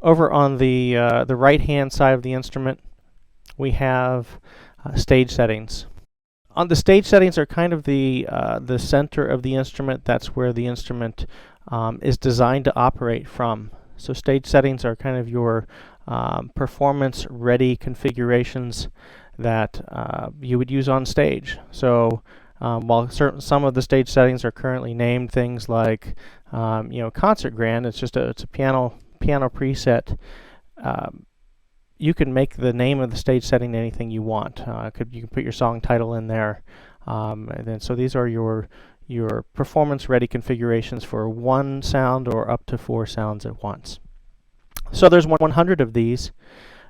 Over on the right-hand side of the instrument, we have stage settings. On the stage settings are kind of the center of the instrument. That's where the instrument is designed to operate from. So stage settings are kind of your performance-ready configurations that you would use on stage. So while some of the stage settings are currently named things like concert grand, it's a piano preset. You can make the name of the stage setting anything you want. You can put your song title in there, and then so these are your performance-ready configurations for one sound or up to 4 sounds at once. So there's 100 of these.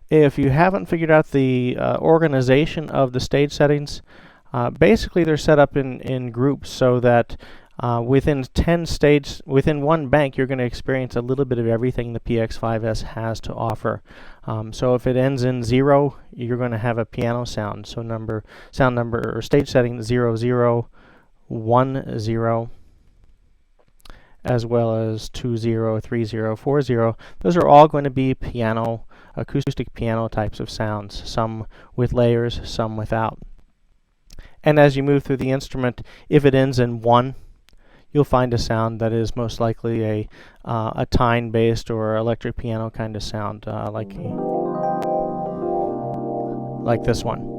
If you haven't figured out the organization of the stage settings, basically they're set up in groups so that within one bank, you're going to experience a little bit of everything the PX-5S has to offer. So if it ends in 0, you're going to have a piano sound. So sound number or stage setting 0, 0, 1, 0, as well as 2, 0, 3, 0, 4, 0. Those are all going to be acoustic piano types of sounds, some with layers, some without. And as you move through the instrument, if it ends in 1, you'll find a sound that is most likely a tine-based or electric piano kind of sound, like this one.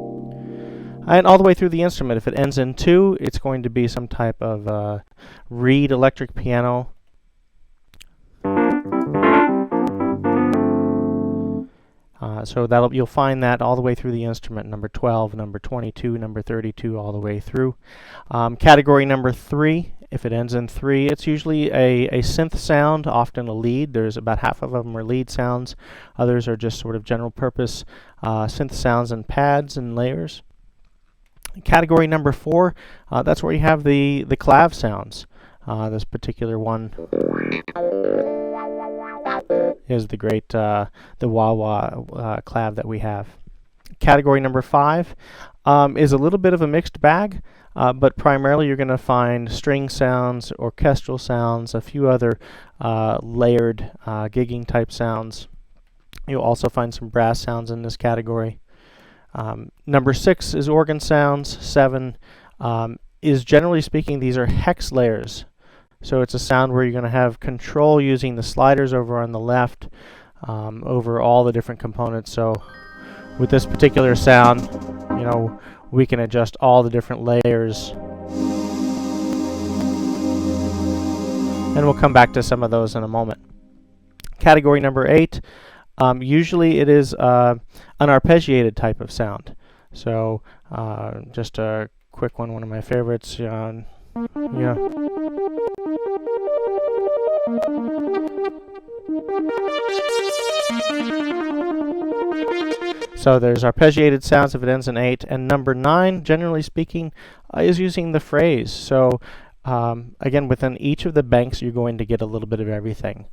And all the way through the instrument, if it ends in 2, it's going to be some type of reed electric piano. So you'll find that all the way through the instrument, number 12, number 22, number 32, all the way through. Category number 3, if it ends in 3, it's usually a synth sound, often a lead. There's about half of them are lead sounds. Others are just sort of general purpose synth sounds and pads and layers. Category number 4, that's where you have the clav sounds. This particular one is the great the wah-wah clav that we have. Category number 5 is a little bit of a mixed bag, but primarily you're going to find string sounds, orchestral sounds, a few other layered gigging type sounds. You'll also find some brass sounds in this category. Number 6 is organ sounds. 7 is, generally speaking, these are hex layers. So it's a sound where you're going to have control using the sliders over on the left over all the different components. So with this particular sound, we can adjust all the different layers. And we'll come back to some of those in a moment. Category number 8, usually it is an arpeggiated type of sound. So just a quick one of my favorites. So there's arpeggiated sounds if it ends in 8, and number 9, generally speaking, is using the phrase. So again, within each of the banks, you're going to get a little bit of everything.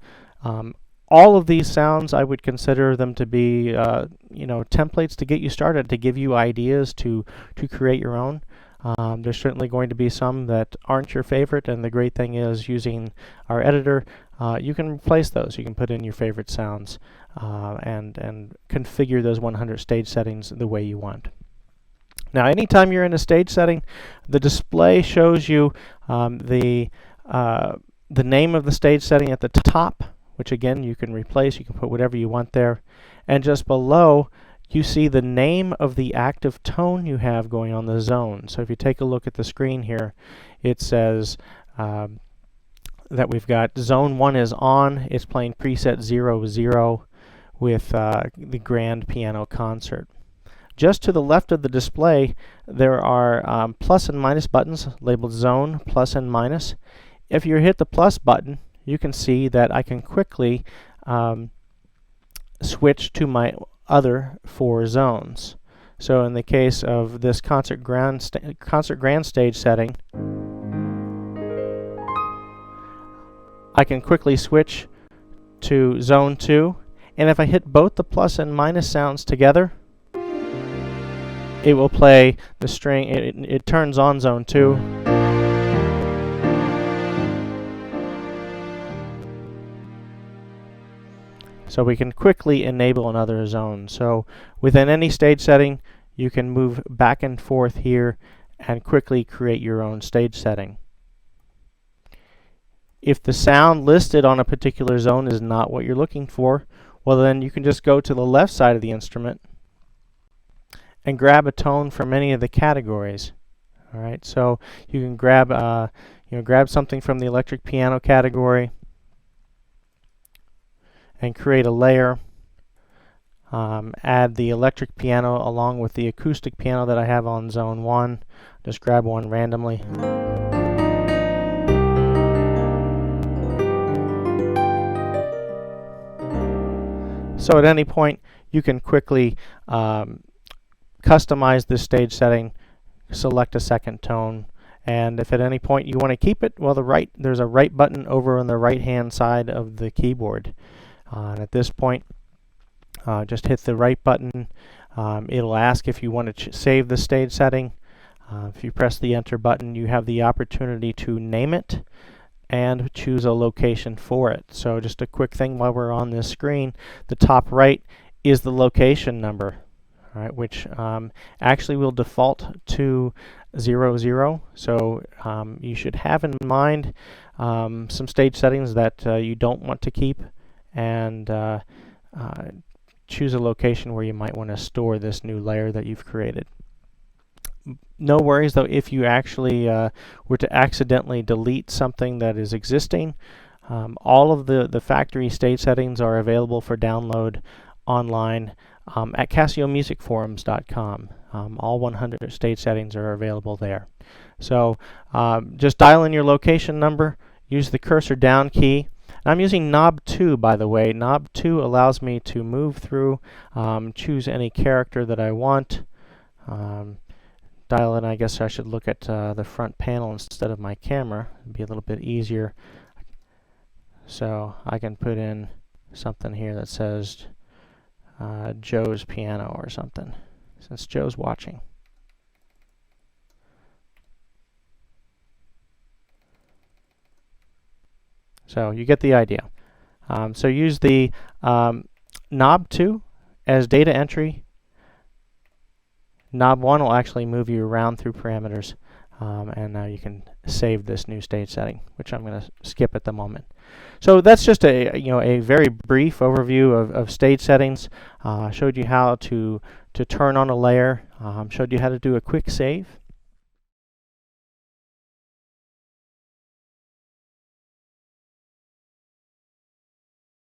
All of these sounds, I would consider them to be, templates to get you started, to give you ideas to create your own. There's certainly going to be some that aren't your favorite, and the great thing is, using our editor, you can replace those. You can put in your favorite sounds and configure those 100 stage settings the way you want. Now, anytime you're in a stage setting, the display shows you the name of the stage setting at the top, which again you can replace. You can put whatever you want there, and just below you see the name of the active tone you have going on the zone. So if you take a look at the screen here, it says that we've got zone 1 is on. It's playing preset 0, 0 with the grand piano concert. Just to the left of the display, there are plus and minus buttons labeled zone, plus and minus. If you hit the plus button, you can see that I can quickly switch to my other 4 zones. So in the case of this concert grand stage setting, I can quickly switch to zone 2, and if I hit both the plus and minus sounds together, it will play the string. It turns on zone 2. So we can quickly enable another zone. So within any stage setting, you can move back and forth here and quickly create your own stage setting. If the sound listed on a particular zone is not what you're looking for, well then you can just go to the left side of the instrument and grab a tone from any of the categories. All right, so you can grab grab something from the electric piano category and create a layer. Add the electric piano along with the acoustic piano that I have on zone 1. Just grab one randomly. So at any point you can quickly customize this stage setting, select a second tone, and if at any point you want to keep it, well there's a right button over on the right hand side of the keyboard. And at this point just hit the right button. It'll ask if you want to save the stage setting. If you press the enter button, you have the opportunity to name it and choose a location for it. So just a quick thing while we're on this screen, the top right is the location number, all right, which actually will default to 00. So you should have in mind some stage settings that you don't want to keep, and choose a location where you might want to store this new layer that you've created. No worries though if you actually were to accidentally delete something that is existing. All of the factory stage settings are available for download online at CasioMusicForums.com. All 100 stage settings are available there. So just dial in your location number, use the cursor down key. I'm using knob 2, by the way. Knob 2 allows me to move through, choose any character that I want. Dial in, I guess I should look at the front panel instead of my camera. It'd be a little bit easier. So I can put in something here that says Joe's piano or something, since Joe's watching. So you get the idea. So use the knob 2 as data entry. Knob 1 will actually move you around through parameters, and now you can save this new stage setting, which I'm going to skip at the moment. So that's just a very brief overview of stage settings. Showed you how to turn on a layer, showed you how to do a quick save,